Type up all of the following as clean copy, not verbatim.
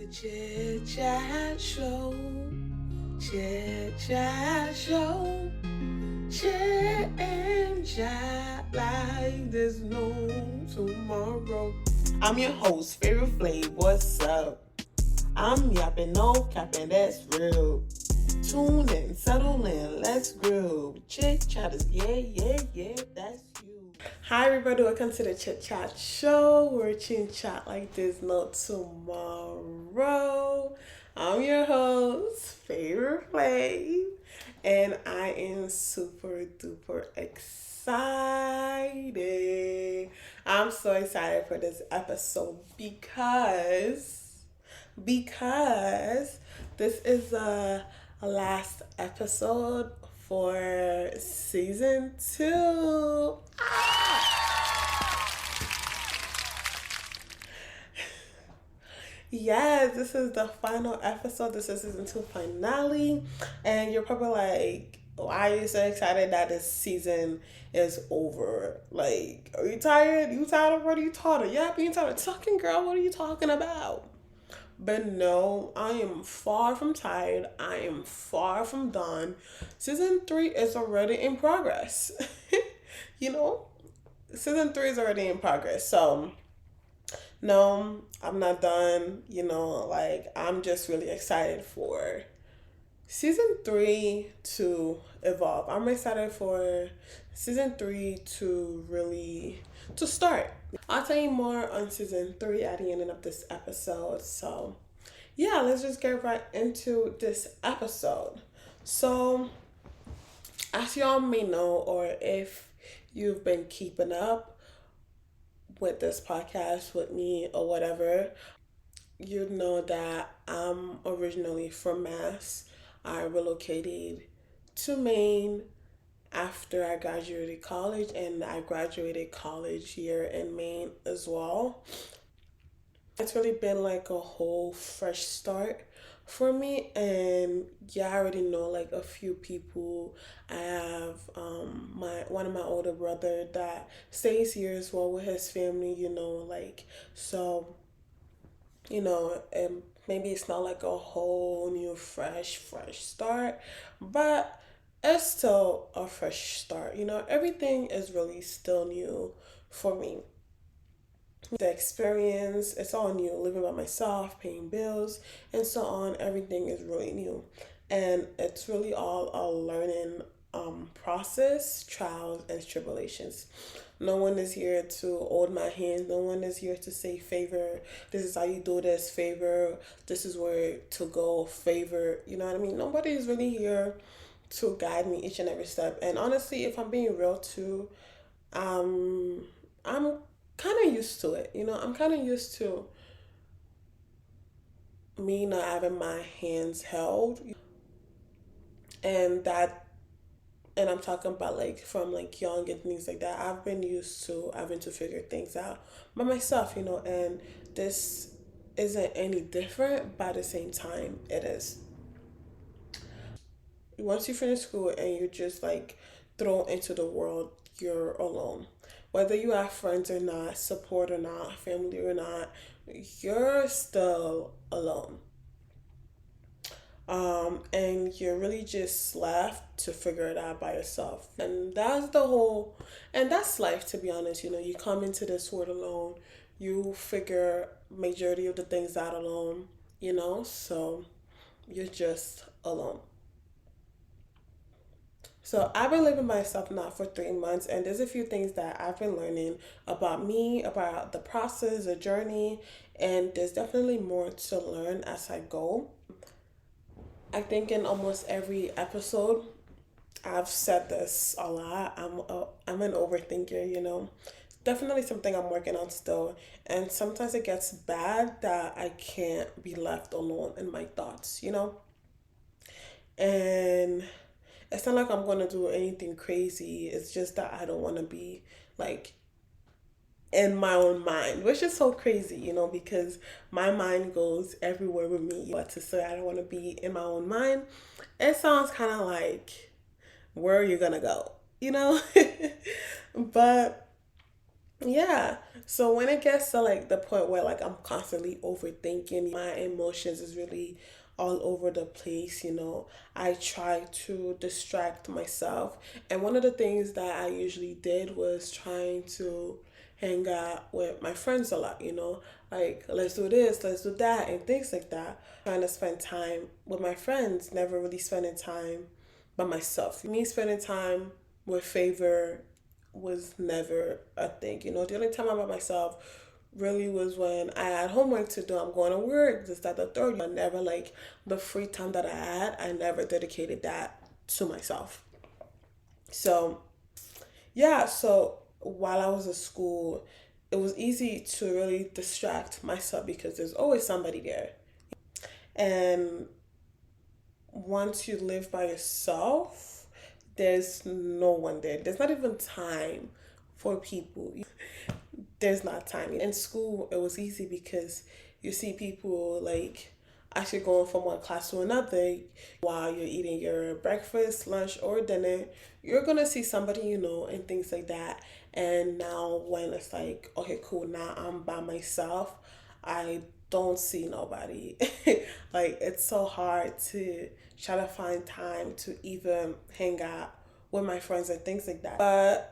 the Chit Chat Show. Chit Chat Show. Chit and chat like there's no tomorrow. I'm your host, FavourFlav. What's up? I'm yapping, no capping, that's real. Tune in, settle in, let's groove. Chit Chatters, yeah, that's you. Hi everybody, welcome to the Chit Chat Show. We're chin chat like there's no tomorrow. I'm your host, FavourFlav, and I am super duper excited. I'm so excited for this episode because this is a last episode for season 2. Yes, this is the final episode. This is season 2 finale. And you're probably like, why are you so excited that this season is over? Like, are you tired? You tired of what are you talking? Yeah, being tired of talking, girl. What are you talking about? But no, I am far from tired. I am far from done. Season 3 is already in progress. you know, season 3 is already in progress. So, no, I'm not done. Like, I'm just really excited for season 3 to evolve. I'm excited for season 3 to really to start. I'll tell you more on season 3 at the end of this episode. So yeah, let's just get right into this episode. So as y'all may know, or if you've been keeping up with this podcast with me or whatever, you know that I'm originally from Mass. I relocated to Maine after I graduated college, and I graduated college here in Maine as well. It's really been like a whole fresh start for me, and yeah, I already know like a few people. I have my one of my older brother that stays here as well with his family, like so, and maybe it's not like a whole new fresh start, but it's still a fresh start. Everything is really still new for me. The experience, it's all new. Living by myself, paying bills, and so on. Everything is really new. And it's really all a learning process, trials, and tribulations. No one is here to hold my hand. No one is here to say, favor, this is how you do this, favor, this is where to go, favor. You know what I mean? Nobody is really here to guide me each and every step. And honestly, if I'm being real too, I'm kind of used to it. I'm kind of used to me not having my hands held, and that, and I'm talking about like from like young and things like that. I've been used to having to figure things out by myself, and this isn't any different. But at the same time, it is. Once you finish school and you're just like thrown into the world, you're alone. Whether you have friends or not, support or not, family or not, you're still alone. And you're really just left to figure it out by yourself. And that's life, to be honest. You come into this world alone, you figure majority of the things out alone, so you're just alone. So I've been living by myself now for 3 months, and there's a few things that I've been learning about me, about the process, the journey, and there's definitely more to learn as I go. I think in almost every episode, I've said this a lot. I'm an overthinker, Definitely something I'm working on still, and sometimes it gets bad that I can't be left alone in my thoughts, and it's not like I'm gonna do anything crazy. It's just that I don't want to be like in my own mind, which is so crazy, because my mind goes everywhere with me. But to say I don't want to be in my own mind, it sounds kind of like, where are you gonna go? But Yeah. So when it gets to like the point where like I'm constantly overthinking, my emotions is really all over the place, I try to distract myself. And one of the things that I usually did was trying to hang out with my friends a lot, like let's do this, let's do that, and things like that. Trying to spend time with my friends, never really spending time by myself. Me spending time with Favor was never a thing. The only time I'm by myself really was when I had homework to do. I'm going to work, this, that, the third. I never like the free time that I had, I never dedicated that to myself. So yeah, so while I was at school, it was easy to really distract myself because there's always somebody there. And once you live by yourself, there's no one there. There's not even time for people. There's not time. In school, it was easy because you see people like actually going from one class to another while you're eating your breakfast, lunch, or dinner. You're gonna see somebody and things like that. And now when it's like, okay, cool, now I'm by myself, I don't see nobody. Like it's so hard to try to find time to even hang out with my friends and things like that. But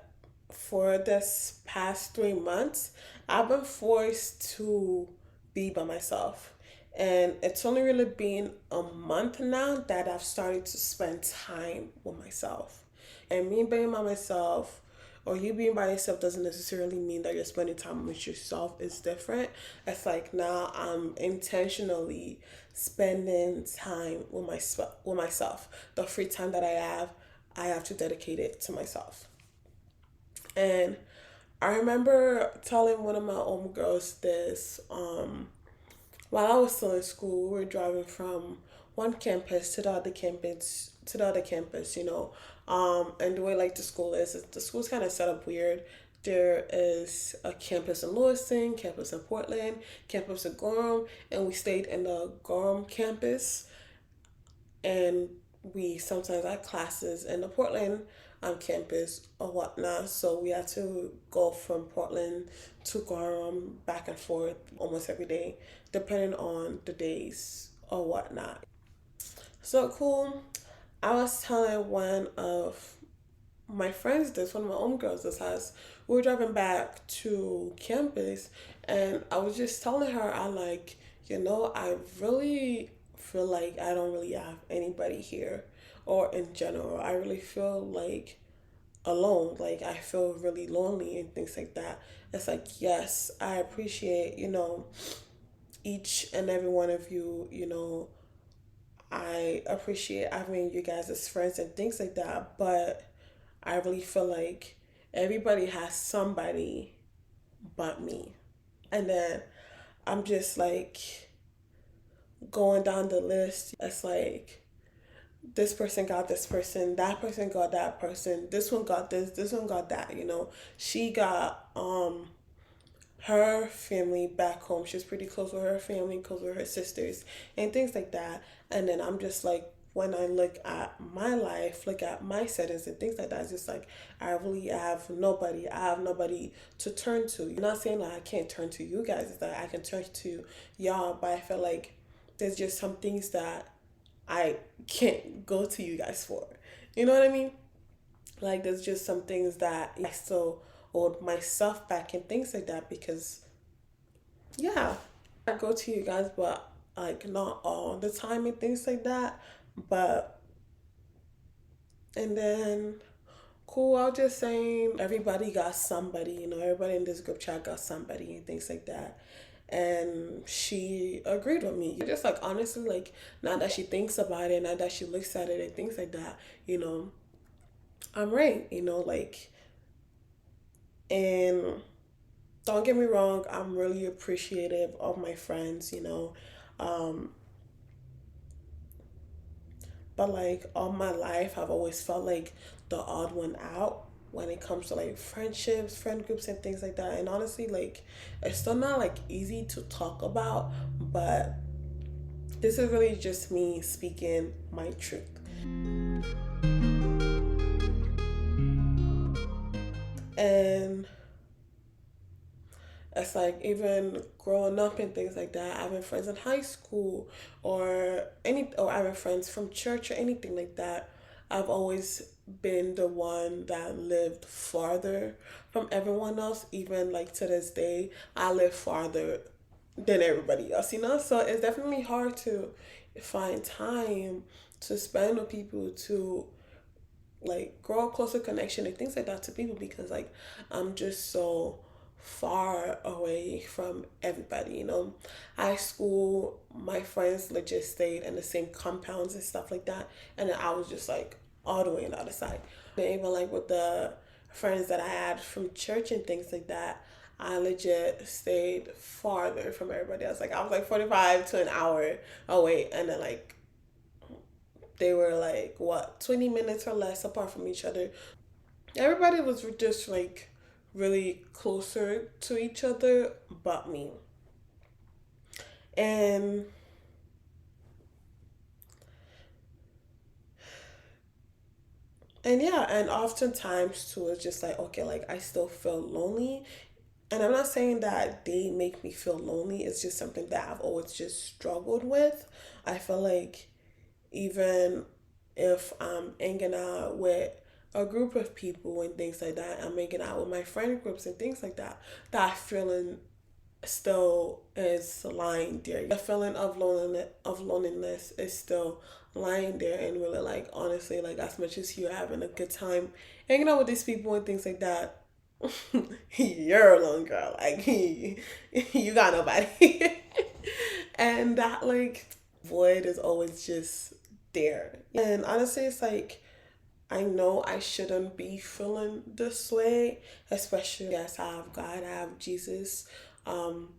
for this past 3 months, I've been forced to be by myself. And it's only really been a month now that I've started to spend time with myself. And me being by myself or you being by yourself doesn't necessarily mean that you're spending time with yourself. It's different. It's like now I'm intentionally spending time with myself. The free time that I have to dedicate it to myself. And I remember telling one of my own girls this while I was still in school. We were driving from one campus to the other campus, and the way like the school's kind of set up weird. There is a campus in Lewiston, campus in Portland, campus in Gorham, and we stayed in the Gorham campus, and we sometimes had classes in the Portland campus or whatnot. So we had to go from Portland to Gorham back and forth almost every day, depending on the days or whatnot. So cool. I was telling one of my friends this, one of my own girls this house. We were driving back to campus, and I was just telling her, I really feel like I don't really have anybody here, or in general. I really feel like alone. Like I feel really lonely and things like that. It's like, yes, I appreciate, each and every one of you, I appreciate having you guys as friends and things like that, but I really feel like everybody has somebody but me. And then I'm just like going down the list. It's like this person got this person, that person got that person, this one got this one got that, She got her family back home. She's pretty close with her family, close with her sisters, and things like that. And then I'm just like, when I look at my life, look at my settings and things like that, it's just like I really have nobody. I have nobody to turn to. I'm not saying like I can't turn to you guys, it's that I can turn to y'all, but I feel like there's just some things that I can't go to you guys for. You know what I mean? Like there's just some things that I still hold myself back and things like that because yeah, I go to you guys, but like not all the time and things like that. But and then cool, I was just saying everybody got somebody, everybody in this group chat got somebody and things like that. And she agreed with me. Just like honestly, like now that she thinks about it, now that she looks at it and things like that, I'm right, like, and don't get me wrong, I'm really appreciative of my friends, um, but like all my life, I've always felt like the odd one out when it comes to like friendships, friend groups, and things like that. And honestly, like it's still not like easy to talk about, but this is really just me speaking my truth. And It's like even growing up and things like that, having friends in high school or having friends from church or anything like that. I've always been the one that lived farther from everyone else. Even like to this day, I live farther than everybody else, So it's definitely hard to find time to spend with people to like grow a closer connection and things like that to people because like I'm just so far away from everybody, High school, my friends legit stayed in the same compounds and stuff like that. And then I was just like all the way on the other side. And even like with the friends that I had from church and things like that, I legit stayed farther from everybody else. Like I was like 45 to an hour away and then like they were like what 20 minutes or less apart from each other. Everybody was just like really closer to each other but me. And yeah, and oftentimes too it's just like okay, like I still feel lonely. And I'm not saying that they make me feel lonely, it's just something that I've always just struggled with. I feel like even if I'm hanging out with a group of people and things like that, I'm hanging out with my friend groups and things like that, that feeling still is lying there. The feeling of loneliness is still lying there, and really like honestly, like as much as you're having a good time hanging out with these people and things like that, you're alone, girl. Like you got nobody. And that like void is always just there. And honestly, it's like I know I shouldn't be feeling this way, especially yes, I have God, I have Jesus, um,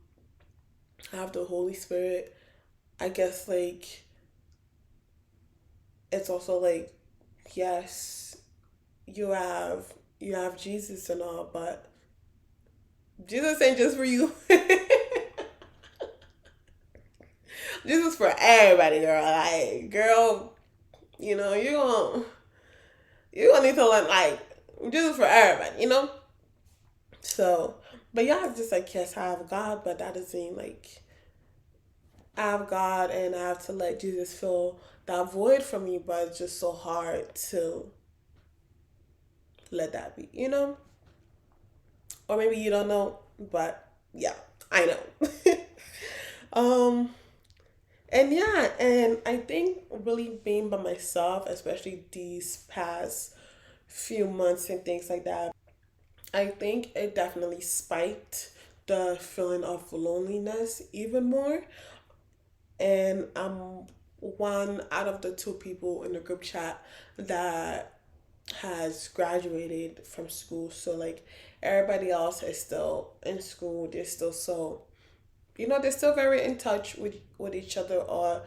I have the Holy Spirit. I guess like it's also like yes, you have you have Jesus and all, but Jesus ain't just for you. Jesus for everybody, girl. Like, girl, you gonna need to learn like Jesus for everybody. So, but yeah, it's just like yes, I have God, but that doesn't mean like I have God and I have to let Jesus fill that void for me. But it's just so hard to let that be. Or maybe you don't know, but yeah, I know. um, and yeah, and I think really being by myself, especially these past few months and things like that, I think it definitely spiked the feeling of loneliness even more. And I'm one out of the two people in the group chat that has graduated from school. So like everybody else is still in school. They're still so they're still very in touch with each other or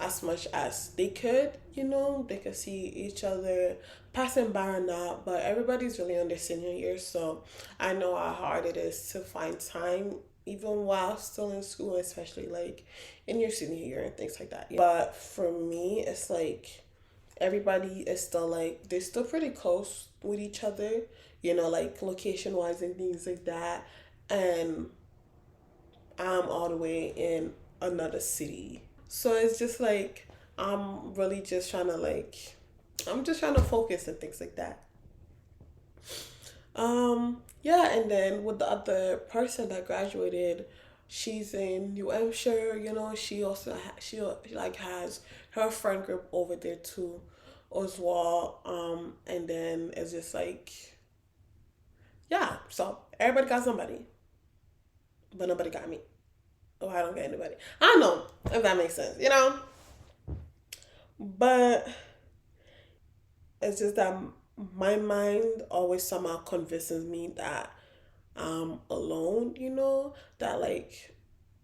as much as they could. They could see each other passing by or not, but everybody's really on their senior year, so I know how hard it is to find time even while still in school, especially like in your senior year and things like that. But for me, it's like everybody is still like they're still pretty close with each other, like location wise and things like that. And I'm all the way in another city. So it's just like I'm really just trying to I'm just trying to focus and things like that. Yeah, and then with the other person that graduated, she's in New Hampshire, she also she like has her friend group over there too as well. And then it's just like yeah, so everybody got somebody, but nobody got me. Oh, I don't get anybody. I don't know if that makes sense. But it's just that my mind always somehow convinces me that I'm alone, that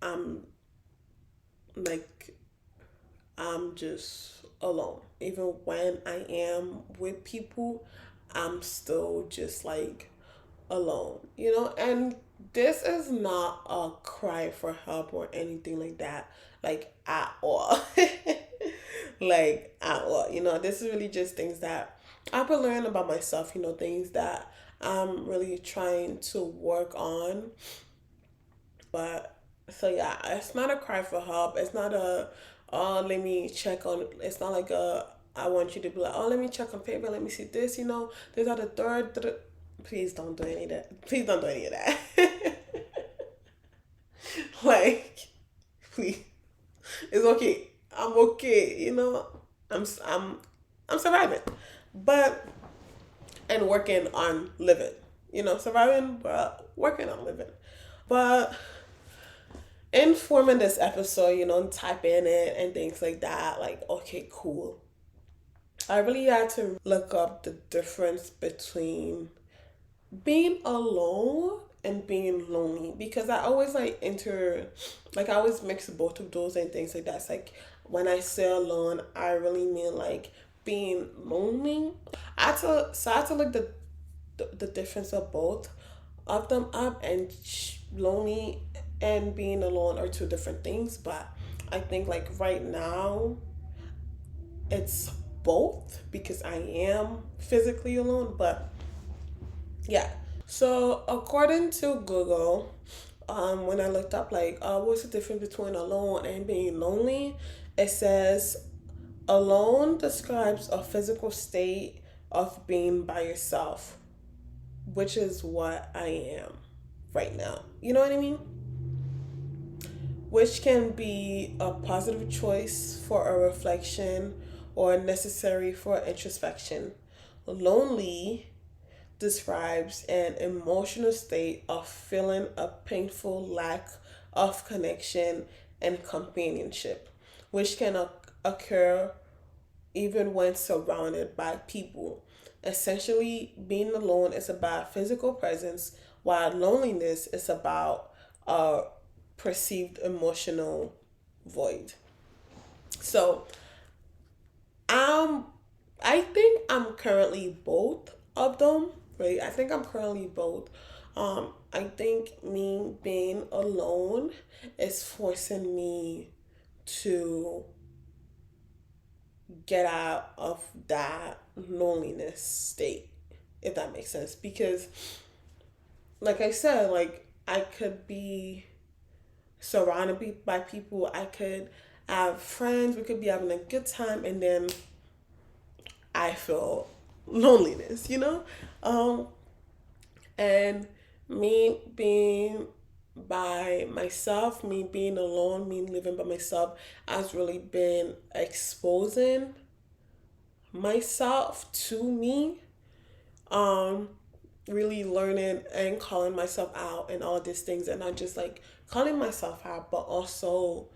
I'm like I'm just alone. Even when I am with people, I'm still just like alone. And this is not a cry for help or anything like that, like at all. Like at all. This is really just things that I've been learning about myself, things that I'm really trying to work on But so yeah, it's not a cry for help. It's not a let me check on. It's not like a I want you to be like, oh, let me check on paper. Let me see this. These are the third. Please don't do any of that. Please don't do any of that. Like, please, it's okay. I'm okay. I'm I'm I'm surviving, but and working on living. Surviving, but working on living. But in forming this episode, type in it and things like that, like, okay, cool. I really had to look up the difference between being alone and being lonely, because I always I always mix both of those and things like that. It's like when I say alone, I really mean like being lonely. I had to look the difference of both of them up, and lonely and being alone are two different things. But I think like right now it's both because I am physically alone. But yeah, so according to Google, when I looked up like what's the difference between alone and being lonely, it says alone describes a physical state of being by yourself, which is what I am right now. You know what I mean? Which can be a positive choice for a reflection or necessary for introspection. Lonely describes an emotional state of feeling a painful lack of connection and companionship, which can occur even when surrounded by people. Essentially, being alone is about physical presence, while loneliness is about a perceived emotional void. So, um, I think I'm currently both of them, right? I think I'm currently both. I think me being alone is forcing me to get out of that loneliness state, if that makes sense. Because, like I said, like I could be surrounded by people, I could have friends, we could be having a good time, and then I feel loneliness. And me being by myself, me being alone, me living by myself has really been exposing myself to me, um really learning and calling myself out and all these things, and not just like calling myself out, but also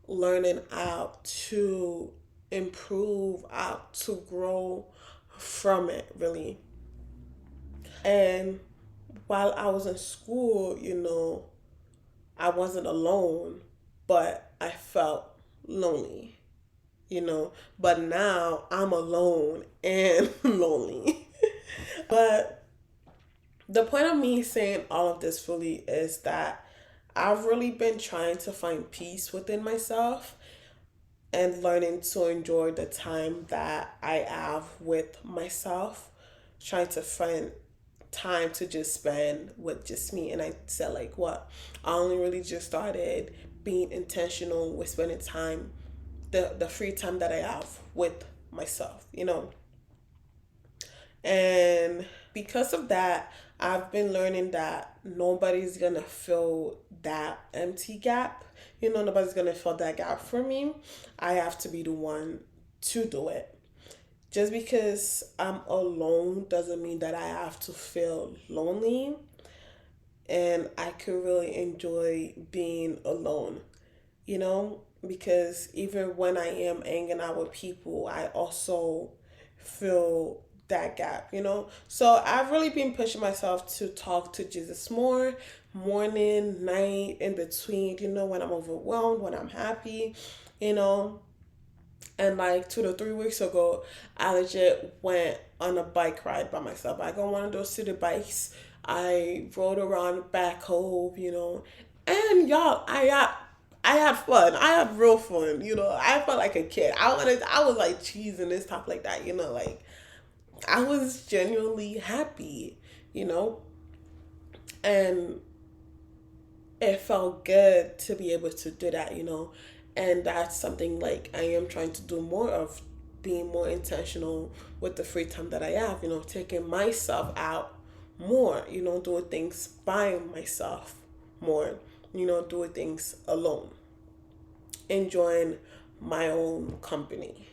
learning out to improve, out to grow from it, really. And while I was in school, I wasn't alone, but I felt lonely, but now I'm alone and lonely. But the point of me saying all of this really is that I've really been trying to find peace within myself and learning to enjoy the time that I have with myself, trying to find time to just spend with just me. And I said, like, what? I only really just started being intentional with spending time, the free time that I have with myself. And because of that, I've been learning that nobody's gonna fill that empty gap. Nobody's gonna fill that gap for me. I have to be the one to do it. Just because I'm alone doesn't mean that I have to feel lonely. And I could really enjoy being alone, because even when I am hanging out with people, I also feel that gap. So I've really been pushing myself to talk to Jesus more, morning, night, in between, when I'm overwhelmed, when I'm happy, you know. And like 2 to 3 weeks ago, I legit went on a bike ride by myself. I got on one of those city bikes. I rode around back home. And y'all, I had fun. I had real fun. I felt like a kid. I was like cheesing and stuff like that. Like I was genuinely happy. You know, and it felt good to be able to do that, and that's something like I am trying to do more of, being more intentional with the free time that I have, taking myself out more, doing things by myself more, doing things alone, enjoying my own company.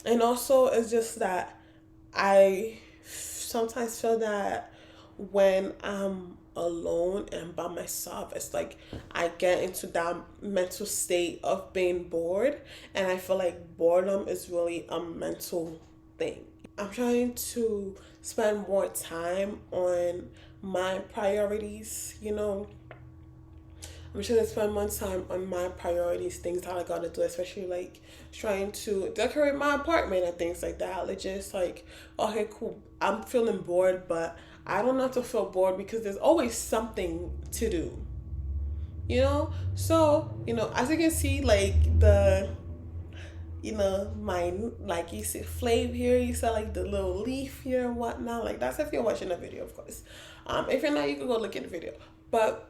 And also, it's just that I sometimes feel that when I'm alone and by myself, it's like I get into that mental state of being bored, and I feel like boredom is really a mental thing. I'm trying to spend more time on my priorities, I'm trying to spend more time on my priorities, things that I gotta do, especially like trying to decorate my apartment and things like that. Like just like, okay, cool. I'm feeling bored, but I don't have to feel bored because there's always something to do. So, as you can see, like my, like you see Flav here, you saw like the little leaf here and whatnot. Like that's if you're watching the video, of course. If you're not, you can go look at the video. But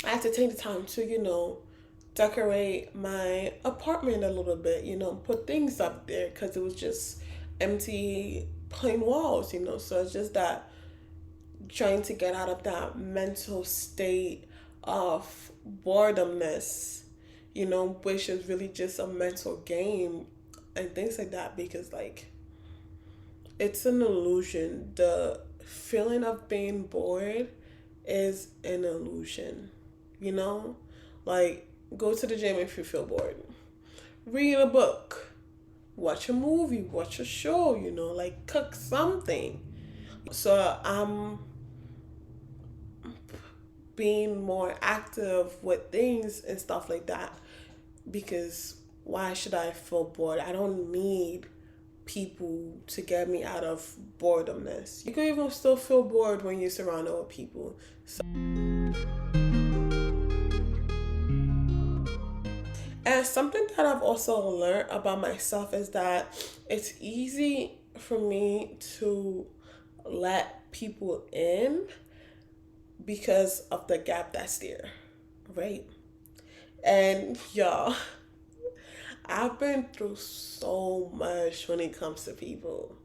I had to take the time to, decorate my apartment a little bit, put things up there because it was just empty, plain walls, So it's just that trying to get out of that mental state of boredomness, which is really just a mental game and things like that, because like it's an illusion. The feeling of being bored is an illusion. Like go to the gym if you feel bored, read a book, watch a movie, watch a show, like cook something. So I'm being more active with things and stuff like that, because why should I feel bored? I don't need people to get me out of boredomness. You can even still feel bored when you're surrounded with people. So, and something that I've also learned about myself is that it's easy for me to let people in because of the gap that's there, right? And y'all, I've been through so much when it comes to people.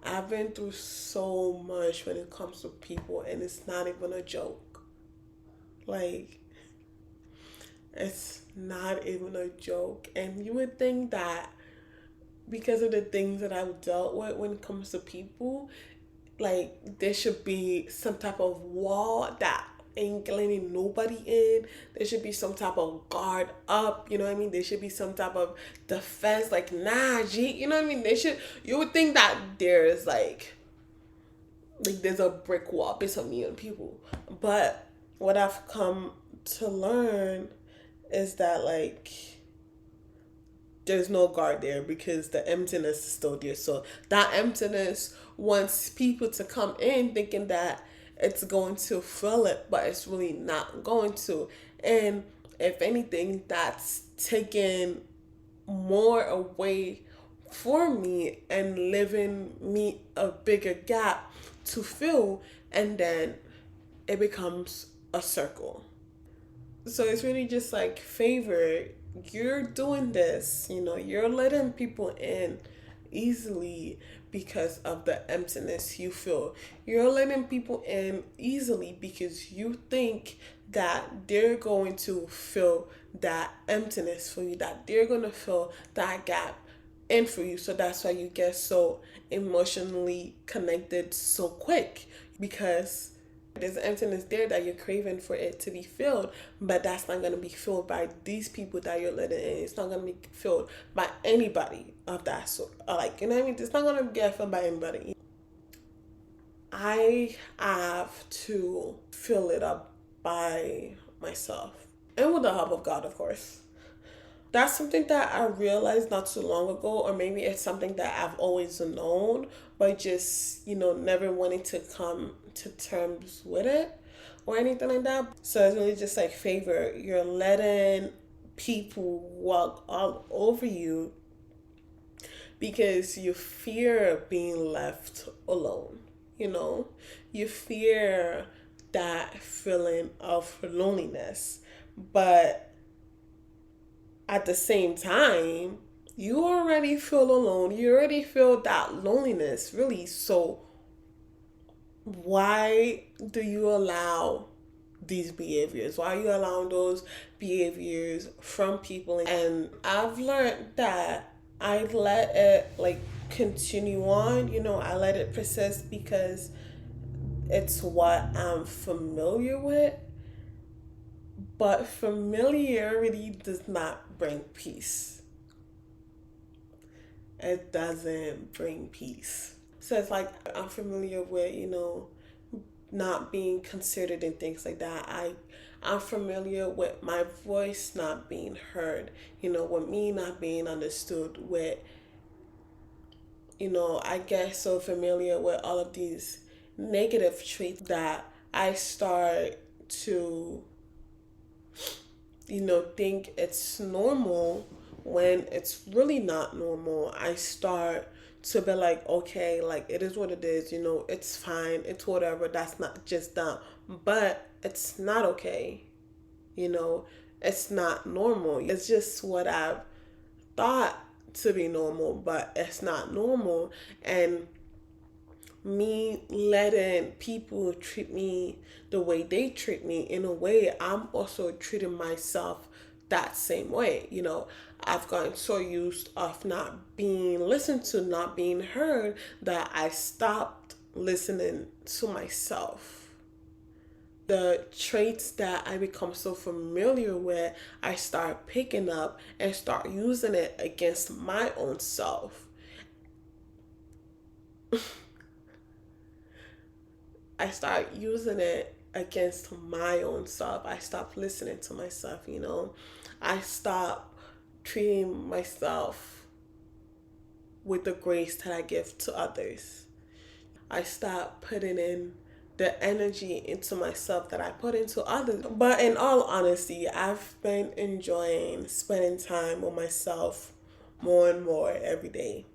I've been through so much when it comes to people, and it's not even a joke. Like, it's not even a joke. And you would think that because of the things that I've dealt with when it comes to people, like there should be some type of wall that ain't letting nobody in. There should be some type of guard up, you know what I mean? There should be some type of defense, like nah, G, you know what I mean? You would think that there's like there's a brick wall between me and people. But what I've come to learn is that like there's no guard there because the emptiness is still there. So that emptiness wants people to come in thinking that it's going to fill it, but it's really not going to. And if anything, that's taking more away for me and leaving me a bigger gap to fill, and then it becomes a circle. So it's really just like, favor, you're doing this, you're letting people in easily because of the emptiness you feel. You're letting people in easily because you think that they're going to fill that emptiness for you, that they're going to fill that gap in for you. So that's why you get so emotionally connected so quick, because there's emptiness there that you're craving for it to be filled, but that's not going to be filled by these people that you're letting in. It's not going to be filled by anybody of that sort. Like, you know what I mean? It's not going to get filled by anybody. I have to fill it up by myself and with the help of God, of course. That's something that I realized not too long ago, or maybe it's something that I've always known, but just, never wanting to come to terms with it or anything like that. So it's really just like, favor, you're letting people walk all over you because you fear being left alone, you fear that feeling of loneliness. But at the same time, you already feel alone. You already feel that loneliness, really. So why do you allow these behaviors? Why are you allowing those behaviors from people? And I've learned that I let it like continue on, I let it persist because it's what I'm familiar with. But familiarity does not bring peace. It doesn't bring peace. So it's like I'm familiar with, not being considered and things like that. I'm familiar with my voice not being heard, with me not being understood, with, I get so familiar with all of these negative traits that I start to, think it's normal when it's really not normal. I start to be like, okay, like it is what it is, it's fine, it's whatever, that's not just that. But it's not okay, it's not normal. It's just what I've thought to be normal, but it's not normal. And me letting people treat me the way they treat me, in a way, I'm also treating myself that same way. I've gotten so used of not being listened to, not being heard, that I stopped listening to myself. The traits that I become so familiar with, I start picking up and start using it against my own self. I start using it against my own self. I stop listening to myself, I stop treating myself with the grace that I give to others. I stop putting in the energy into myself that I put into others. But in all honesty, I've been enjoying spending time with myself more and more every day,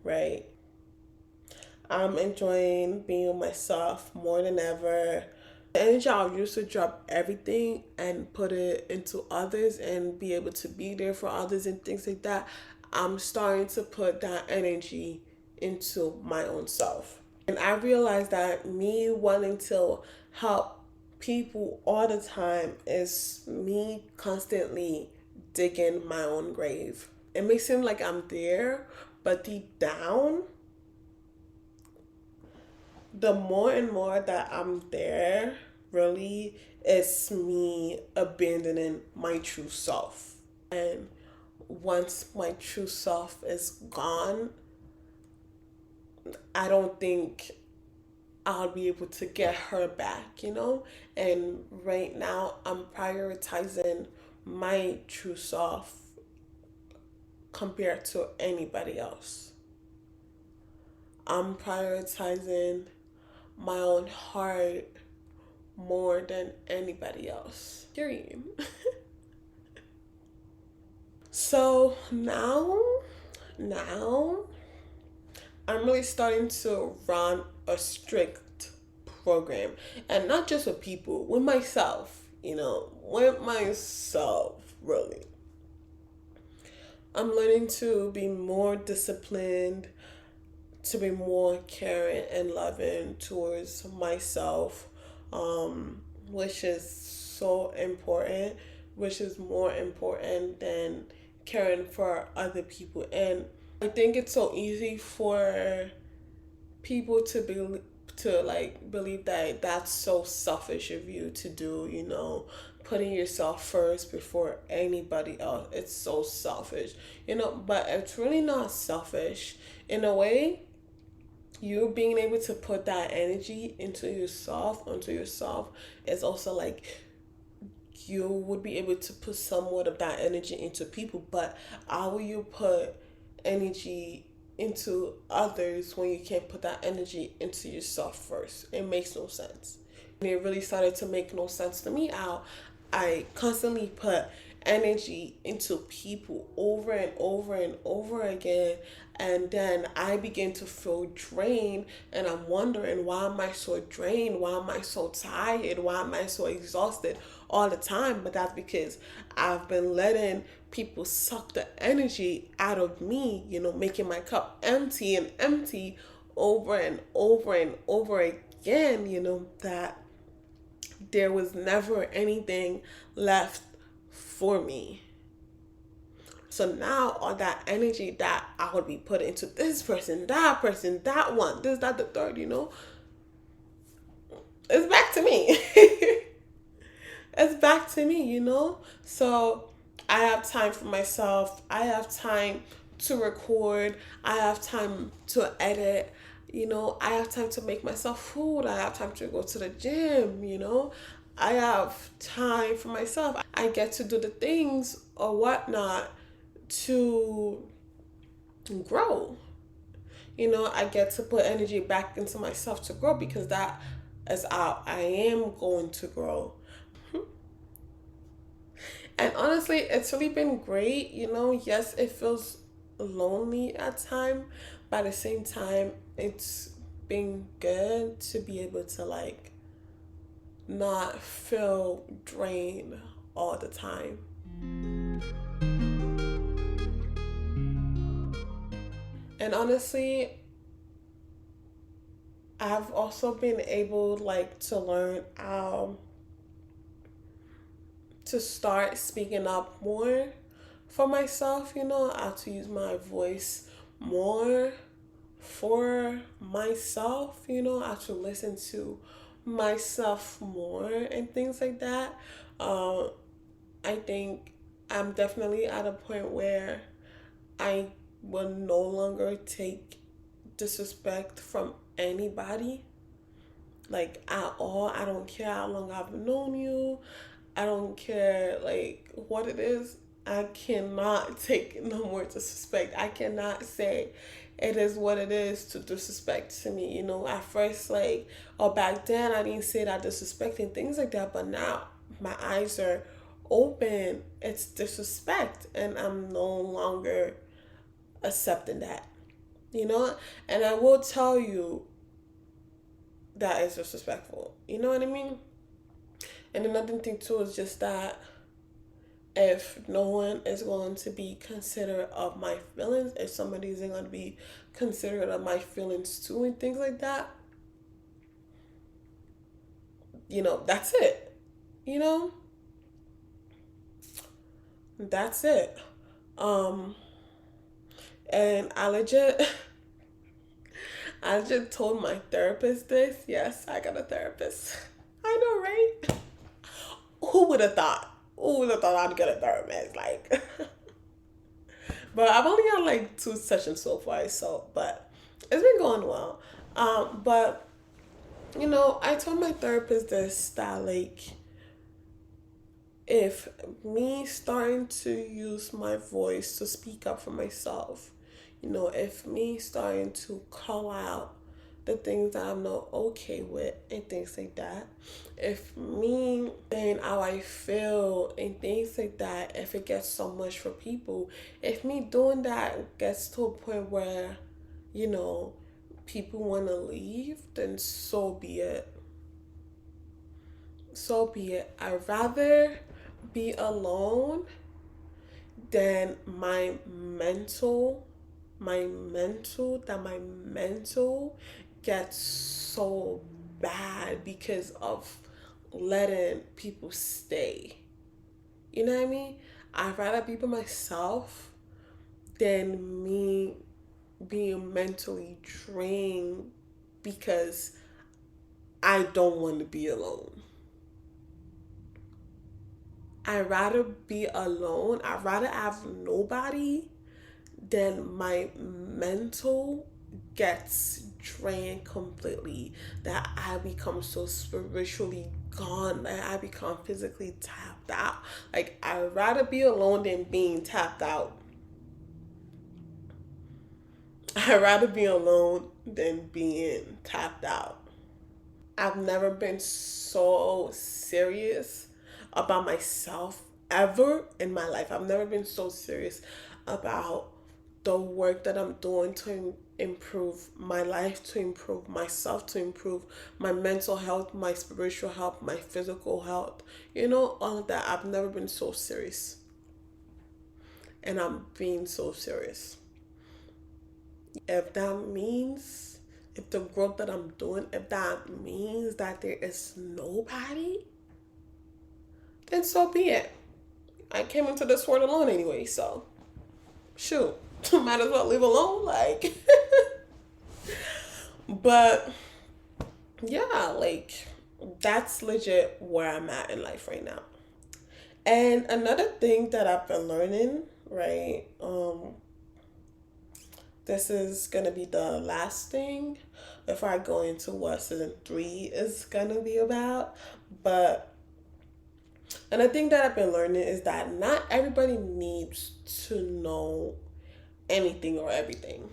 right? I'm enjoying being with myself more than ever. The energy I used to drop everything and put it into others and be able to be there for others and things like that, I'm starting to put that energy into my own self. And I realized that me wanting to help people all the time is me constantly digging my own grave. It may seem like I'm there, but deep down, the more and more that I'm there, really, it's me abandoning my true self. And once my true self is gone, I don't think I'll be able to get her back, And right now, I'm prioritizing my true self compared to anybody else. I'm prioritizing my own heart more than anybody else. Period. So now I'm really starting to run a strict program, and not just with people, with myself, with myself, really. I'm learning to be more disciplined, to be more caring and loving towards myself, which is so important, which is more important than caring for other people. And I think it's so easy for people to believe that that's so selfish of you to do, putting yourself first before anybody else. It's so selfish, but it's really not selfish. In a way, you being able to put that energy into yourself, onto yourself, is also like you would be able to put somewhat of that energy into people. But how will you put energy into others when you can't put that energy into yourself first? It makes no sense. And it really started to make no sense to me how I constantly put energy into people over and over and over again. And then I begin to feel drained, and I'm wondering, why am I so drained? Why am I so tired? Why am I so exhausted all the time? But that's because I've been letting people suck the energy out of me, making my cup empty and empty over and over and over again, that there was never anything left for me. So now all that energy that I would be putting into this person, that one, this, that, the third, it's back to me. It's back to me. So I have time for myself. I have time to record. I have time to edit. I have time to make myself food. I have time to go to the gym. I have time for myself. I get to do the things or whatnot to grow. I get to put energy back into myself to grow, because that is how I am going to grow. And honestly, it's really been great. Yes, it feels lonely at times, but at the same time, it's been good to be able to not feel drained all the time. And honestly, I've also been able to learn to start speaking up more for myself, how to use my voice more for myself, how to listen to myself more and things like that. I think I'm definitely at a point where I will no longer take disrespect from anybody, at all. I don't care how long I've known you. I don't care what it is. I cannot take no more disrespect. I cannot say it is what it is to disrespect to me. At first, or back then, I didn't say that disrespecting things like that, but now my eyes are open. It's disrespect, and I'm no longer accepting that. And I will tell you that is disrespectful. You know what I mean? And another thing too is just that if no one is going to be considerate of my feelings, if somebody isn't going to be considerate of my feelings too and things like that, that's it. That's it. And I just told my therapist this. Yes, I got a therapist. I know, right? Who would have thought? Who would have thought I'd get a therapist? But I've only had 2 sessions so far, but it's been going well. But I told my therapist this, that if me starting to use my voice to speak up for myself, if me starting to call out the things that I'm not okay with and things like that, if me saying how I feel and things like that, if it gets so much for people, if me doing that gets to a point where, people want to leave, then so be it. So be it. I'd rather be alone than my mental gets so bad because of letting people stay. You know what I mean? I'd rather be by myself than me being mentally drained because I don't want to be alone. I'd rather be alone. I'd rather have nobody than my mental gets drained completely, that I become so spiritually gone, that I become physically tapped out. I'd rather be alone than being tapped out. I'd rather be alone than being tapped out. I've never been so serious about myself ever in my life. I've never been so serious about the work that I'm doing to improve my life, to improve myself, to improve my mental health, my spiritual health, my physical health. All of that. I've never been so serious. And I'm being so serious. If that means, if the growth that I'm doing, if that means that there is nobody, then so be it. I came into this world alone anyway, so shoot, might as well live alone, like. But yeah, like, that's legit where I'm at in life right now. And another thing that I've been learning, right? This is gonna be the last thing before I go into what season 3 is gonna be about. But another thing that I've been learning is that not everybody needs to know anything or everything.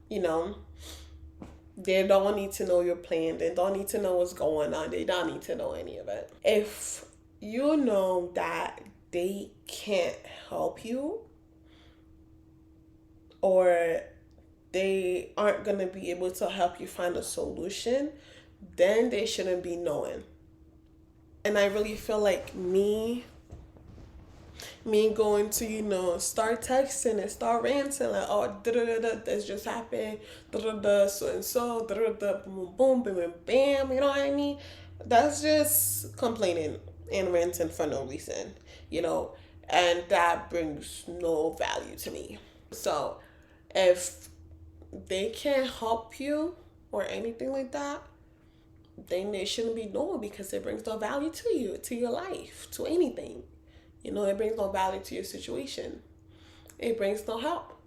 They don't need to know your plan. They don't need to know what's going on. They don't need to know any of it. If you know that they can't help you, or they aren't going to be able to help you find a solution, then they shouldn't be knowing. And I really feel like me going to, start texting and start ranting like, oh, this just happened, so and so, boom, boom, bam, bam, bam, you know what I mean? That's just complaining and ranting for no reason, and that brings no value to me. So if they can't help you or anything like that, then they shouldn't be knowing, because it brings no value to you, to your life, to anything. It brings no value to your situation. It brings no help.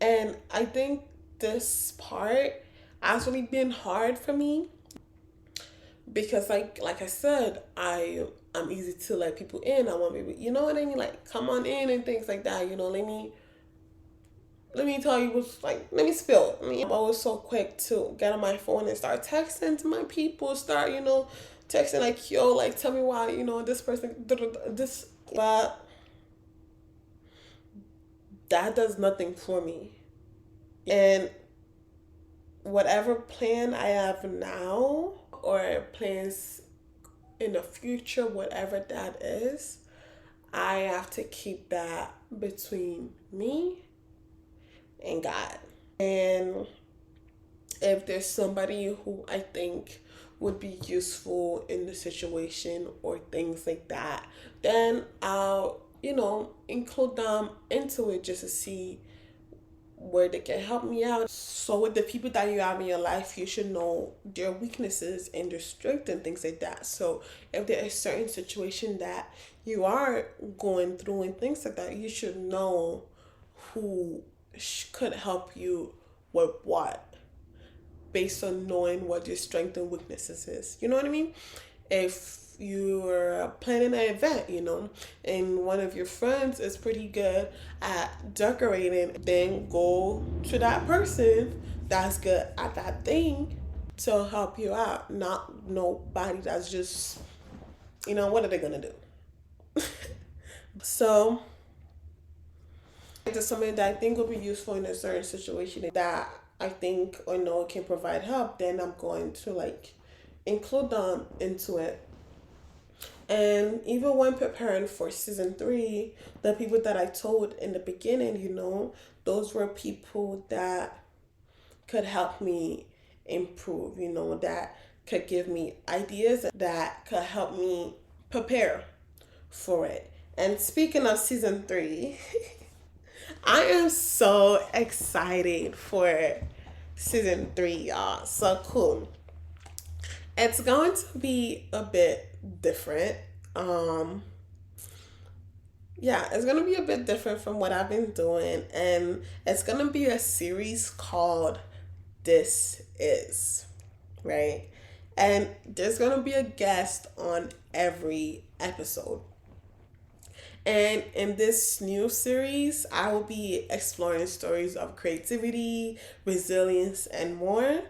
And I think this part has really been hard for me, because like I said, I'm easy to let people in. I want people, you know what I mean? Like, come on in and things like that. Let me tell you what's like, let me spill. I'm always so quick to get on my phone and start texting to my people, start, texting like, yo, like, tell me why, this person, this, but that does nothing for me. And whatever plan I have now, or plans in the future, whatever that is, I have to keep that between me and God. And if there's somebody who I think would be useful in the situation or things like that, then I'll, include them into it just to see where they can help me out. So with the people that you have in your life, you should know their weaknesses and their strengths and things like that. So if there is a certain situation that you are going through and things like that, you should know who could help you with what, based on knowing what your strengths and weaknesses is. You know what I mean? If you're planning an event, and one of your friends is pretty good at decorating, then go to that person that's good at that thing to help you out. Not nobody that's just, what are they gonna do? So it's something that I think will be useful in a certain situation that I think or know can provide help, then I'm going to include them into it. And even when preparing for season 3, the people that I told in the beginning, those were people that could help me improve, that could give me ideas that could help me prepare for it. And speaking of season 3, I am so excited for season 3, y'all. So cool. It's going to be a bit different. It's going to be a bit different from what I've been doing. And it's going to be a series called This Is, right? And there's going to be a guest on every episode. And in this new series, I will be exploring stories of creativity, resilience, and more.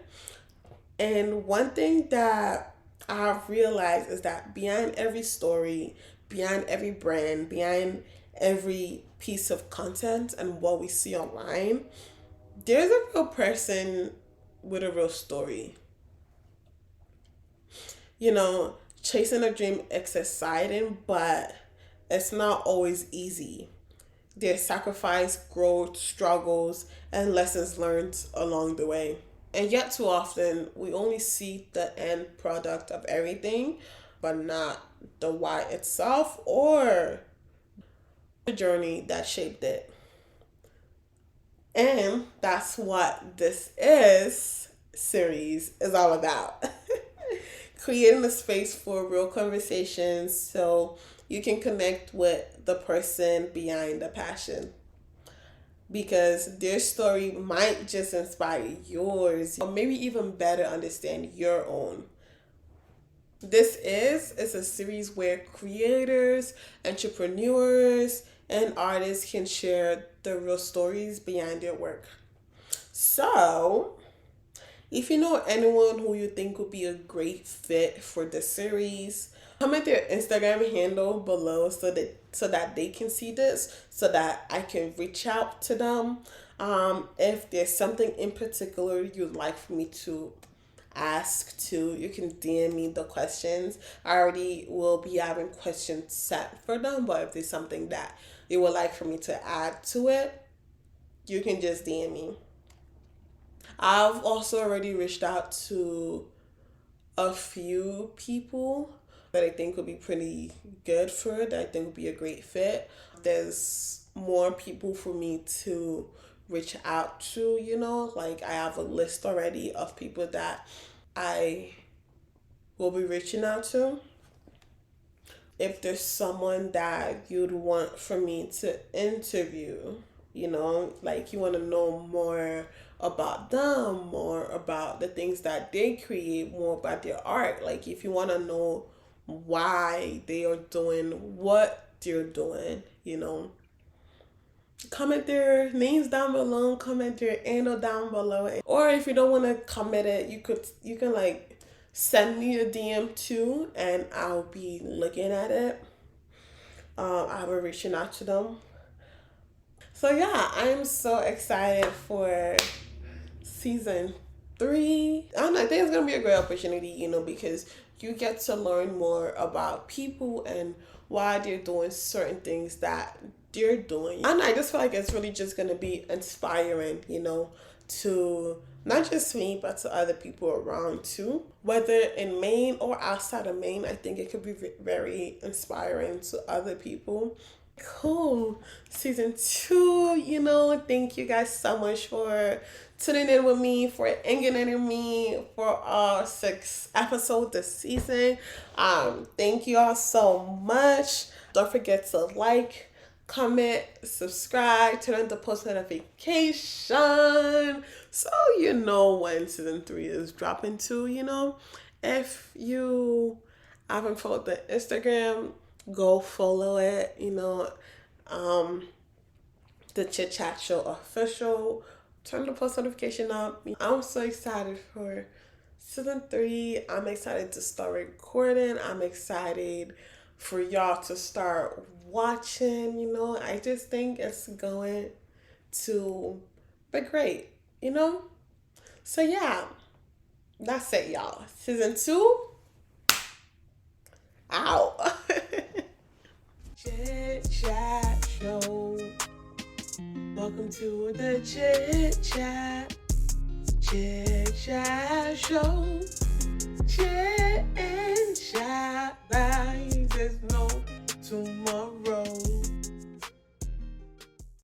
And one thing that I've realized is that behind every story, behind every brand, behind every piece of content and what we see online, there's a real person with a real story. You know, chasing a dream is exciting, but it's not always easy. There's sacrifice, growth, struggles, and lessons learned along the way. And yet, too often, we only see the end product of everything, but not the why itself or the journey that shaped it. And that's what this is series is all about. Creating a space for real conversations so you can connect with the person behind the passion. Because their story might just inspire yours, or maybe even better understand your own. This is a series where creators, entrepreneurs, and artists can share the real stories behind their work. So, if you know anyone who you think would be a great fit for the series, comment their Instagram handle below so that they can see this, so that I can reach out to them. If there's something in particular you'd like for me to ask to, you can DM me the questions. I already will be having questions set for them, but if there's something that you would like for me to add to it, you can just DM me. I've also already reached out to a few people that I think would be pretty good for it, that I think would be a great fit. There's more people for me to reach out to, like I have a list already of people that I will be reaching out to. If there's someone that you'd want for me to interview, like you want to know more about them, more about the things that they create, more about their art. Like if you want to know why they are doing what they're doing, comment their names down below, comment their handle down below. Or if you don't want to comment it, you can like send me a DM too, and I'll be looking at it. I'll be reaching out to them. So yeah, I'm so excited for season 3. I don't know, I think it's gonna be a great opportunity, because you get to learn more about people and why they're doing certain things that they're doing. And I just feel like it's really just gonna be inspiring, to not just me, but to other people around too. Whether in Maine or outside of Maine, I think it could be very inspiring to other people. Cool. Season 2, thank you guys so much for tuning in with me, for hanging in with me for our 6th episode this season. Thank you all so much. Don't forget to like, comment, subscribe, turn on the post notification so you know when season 3 is dropping too. If you haven't followed the Instagram, go follow it. The Chit Chat Show official. Turn the post notification up. I'm so excited for season 3. I'm excited to start recording. I'm excited for y'all to start watching. I just think it's going to be great. So yeah, that's it, y'all. Season 2 out. Chit Chat Show. Welcome to the Chit Chat. Chit Chat Show. Chit and chat. There's no tomorrow.